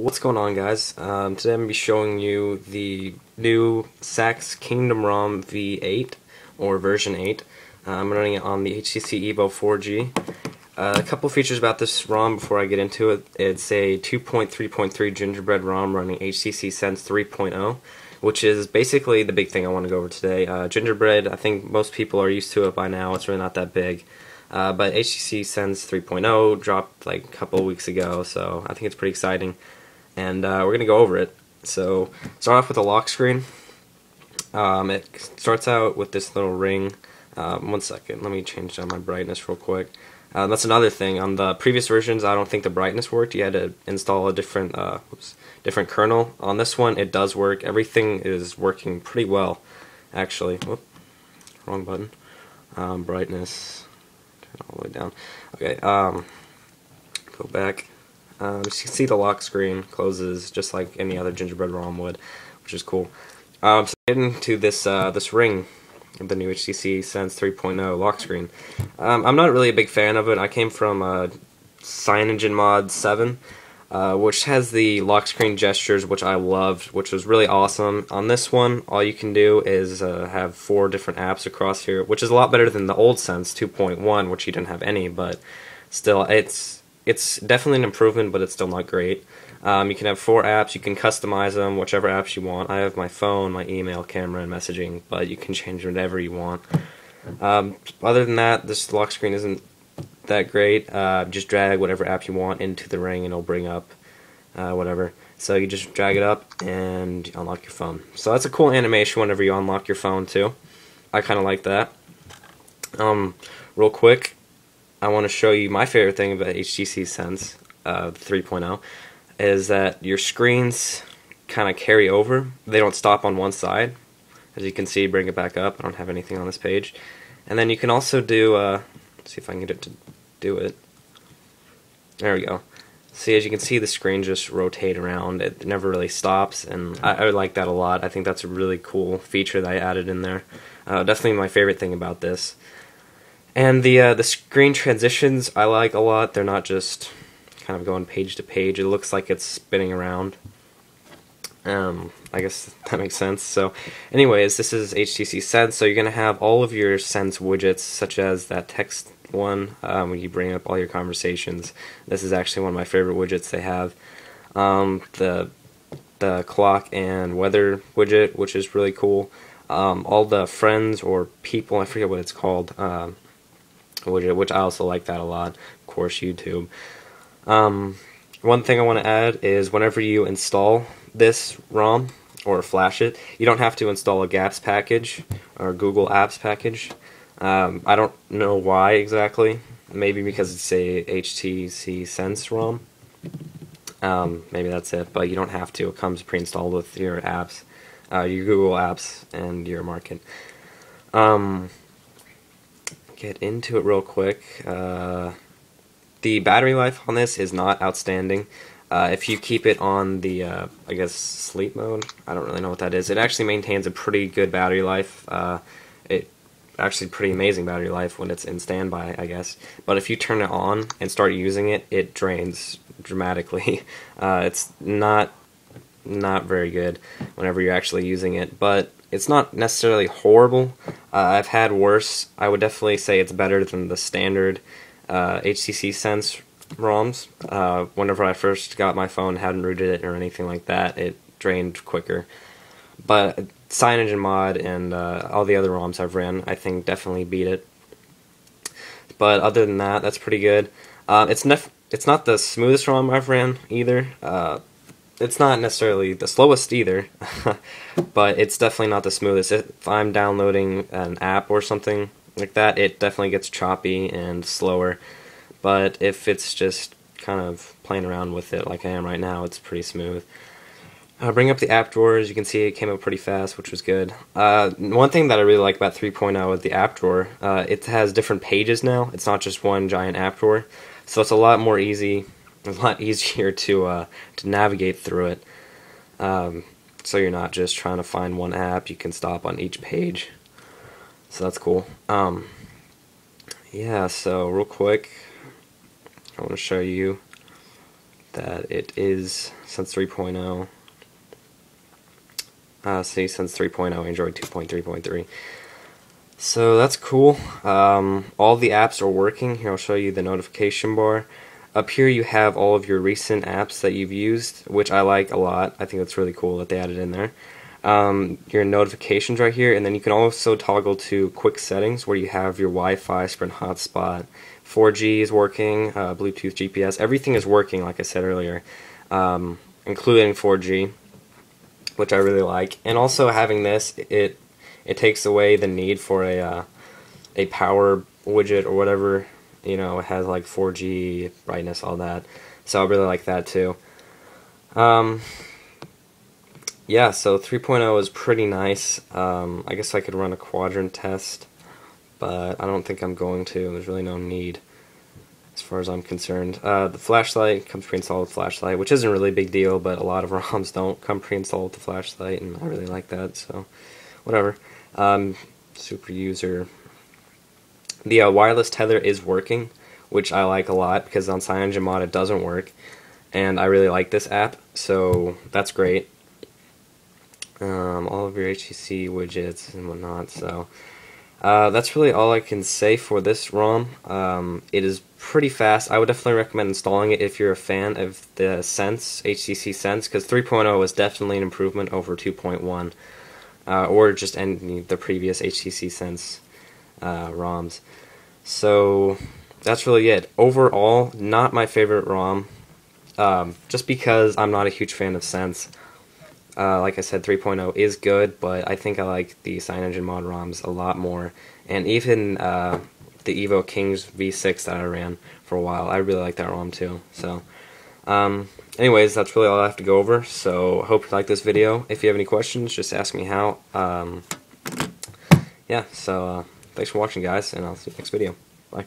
What's going on, guys? Today I'm going to be showing you the new Sacs Kingdom ROM V8 or version 8. I'm running it on the HTC Evo 4G. A couple features about this ROM before I get into it. It's a 2.3.3 Gingerbread ROM running HTC Sense 3.0, which is basically the big thing I want to go over today. Gingerbread, I think most people are used to it by now. It's really not that big. But HTC Sense 3.0 dropped like a couple of weeks ago, so I think it's pretty exciting. And we're going to go over it. So, start off with a lock screen. It starts out with this little ring. One second, let me change down my brightness real quick. That's another thing. On the previous versions, I don't think the brightness worked. You had to install a different kernel. On this one, it does work. Everything is working pretty well, actually. Whoop, wrong button. Brightness, turn it all the way down. Okay, go back. As you can see, the lock screen closes just like any other Gingerbread ROM would, which is cool. So getting to this this ring, the new HTC Sense 3.0 lock screen. I'm not really a big fan of it. I came from CyanogenMod 7, which has the lock screen gestures, which I loved, which was really awesome. On this one, all you can do is have 4 different apps across here, which is a lot better than the old Sense 2.1, which you didn't have any, but still, it's definitely an improvement, but it's still not great. You can have 4 apps, you can customize them, whichever apps you want. I have my phone, my email, camera, and messaging, but you can change whatever you want. Other than that, this lock screen isn't that great. Just drag whatever app you want into the ring and it'll bring up whatever. So you just drag it up and unlock your phone. So that's a cool animation whenever you unlock your phone too. I kind of like that. Real quick, I want to show you my favorite thing about HTC Sense 3.0 is that your screens kind of carry over. They don't stop on one side. As you can see, bring it back up. I don't have anything on this page. And then you can also do, let's see if I can get it to do it. There we go. See, as you can see, the screen just rotate around. It never really stops, and I like that a lot. I think that's a really cool feature that I added in there. Definitely my favorite thing about this. And the screen transitions I like a lot. They're not just kind of going page to page. It looks like it's spinning around. I guess that makes sense. So anyways, this is HTC Sense, so you're going to have all of your Sense widgets, such as that text one, when you bring up all your conversations. This is actually one of my favorite widgets they have. The clock and weather widget, which is really cool. All the friends or people, I forget what it's called, widget, which I also like that a lot. Of course, YouTube. One thing I want to add is whenever you install this ROM or flash it, you don't have to install a GApps package or Google Apps package. I don't know why exactly. Maybe because it's a HTC Sense ROM. Maybe that's it, but you don't have to. It comes pre-installed with your apps, your Google Apps and your Market. Get into it real quick. The battery life on this is not outstanding. If you keep it on the, I guess, sleep mode, I don't really know what that is. It actually maintains a pretty good battery life. Actually pretty amazing battery life when it's in standby, I guess. But if you turn it on and start using it, it drains dramatically. It's not very good whenever you're actually using it, but it's not necessarily horrible. I've had worse. I would definitely say it's better than the standard HTC Sense ROMs. Whenever I first got my phone, hadn't rooted it or anything like that, it drained quicker. But CyanogenMod and all the other ROMs I've ran, I think definitely beat it. But other than that, that's pretty good. It's not the smoothest ROM I've ran either. It's not necessarily the slowest either, but it's definitely not the smoothest. If I'm downloading an app or something like that, it definitely gets choppy and slower. But if it's just kind of playing around with it like I am right now, it's pretty smooth. Bring up the app drawers. You can see it came up pretty fast, which was good. One thing that I really like about 3.0 is the app drawer. It has different pages now. It's not just one giant app drawer, so it's a lot more easy. It's a lot easier to navigate through it. So you're not just trying to find one app. You can stop on each page. So that's cool. Yeah. So real quick, I want to show you that it is Sence 3.0. See, Sence 3.0, Android 2.3.3. So that's cool. All the apps are working. Here I'll show you the notification bar. Up here you have all of your recent apps that you've used, which I like a lot. I think that's really cool that they added in there. Your notifications right here, and then you can also toggle to quick settings where you have your Wi-Fi, Sprint hotspot, 4G is working, Bluetooth, GPS, everything is working like I said earlier, including 4G, which I really like. And also having this, it takes away the need for a power widget or whatever. You know, it has like 4G brightness, all that. So I really like that too. Yeah, so 3.0 is pretty nice. I guess I could run a quadrant test, but I don't think I'm going to. There's really no need as far as I'm concerned. The flashlight comes pre-installed with flashlight, which isn't really a big deal, but a lot of ROMs don't come pre-installed with the flashlight, and I really like that, so whatever. Super user. The wireless tether is working, which I like a lot, because on CyanogenMod it doesn't work, and I really like this app, so that's great. All of your HTC widgets and whatnot, so that's really all I can say for this ROM. It is pretty fast. I would definitely recommend installing it if you're a fan of the Sence, HTC Sence, because 3.0 is definitely an improvement over 2.1, or just any the previous HTC Sence ROMs. So that's really it. Overall, not my favorite ROM, just because I'm not a huge fan of Sence. Like I said, 3.0 is good, but I think I like the CyanogenMod ROMs a lot more. And even the Evo Kings V6 that I ran for a while, I really like that ROM too. So, anyways, that's really all I have to go over. So, hope you like this video. If you have any questions, just ask me how. Yeah, so thanks for watching, guys, and I'll see you next video. Bye.